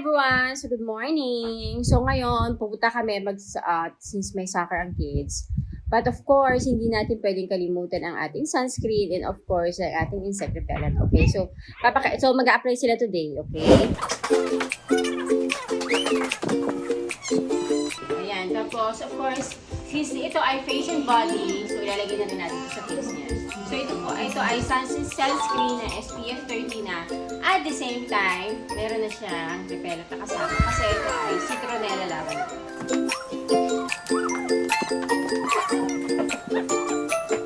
everyone! So, good morning! So, ngayon, pupunta kami since may soccer ang kids. But of course, hindi natin pwedeng kalimutan ang ating sunscreen and of course, ang ating insect repellent. Okay? So, mag-a-apply sila today. Okay? Ayan. Tapos, of course, since ito ay face and body, so ilalagay na rin natin ito sa face niya. So, ito ay sunscreen na SPF 30 na. At the same time, meron na siyang repellent na kasama kasi ito ay citronella lavender.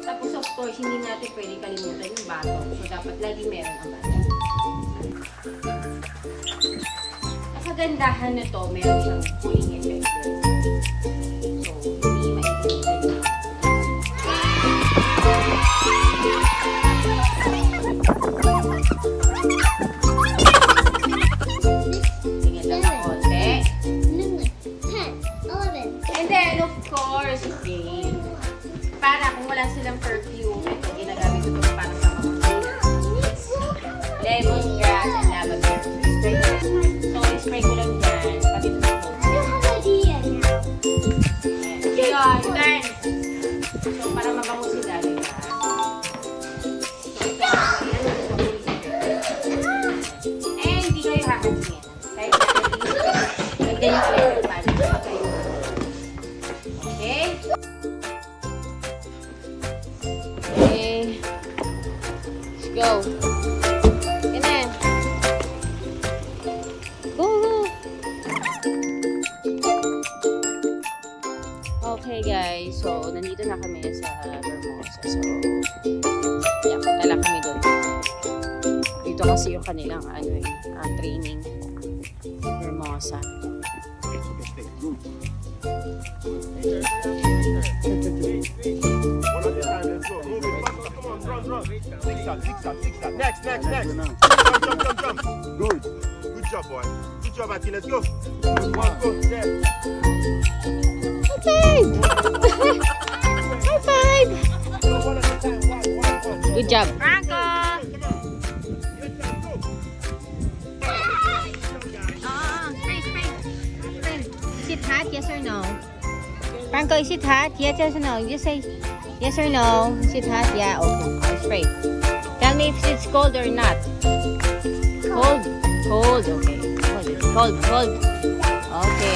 Tapos of course, hindi natin pwede kalimutan yung batok. So dapat lagi meron ang batok. Ang kagandahan nito, meron siyang cooling effect. So, hindi maiinitan yun. Para kung wala silang perfume, ito ginagamit ko ito para sa mga lemongrass and lavender. So, spray ko lang dyan. Pati ito sa turn. So, para mabango sila, diba? So, ito. And hindi kayo hahansin. Kahit nagdan yung electric pan. Okay? Go. Yan na. Go, go. Okay, guys. So, nandito na kami sa Vermosa. So, yeah, punta lang kami doon. Dito kasi yung kanilang training. Vermosa. Next. Jump. Good job, boy. Good job, Ati. Let's go. One, go. There. High five! Good job. Franco! Is it hot? Yes or no? Franco, is it hot? Yes or no? You say yes or no. Is it hot? Yeah, okay. I'll spray. Tell me if it's cold or not. Cold. Okay. Cold. Okay.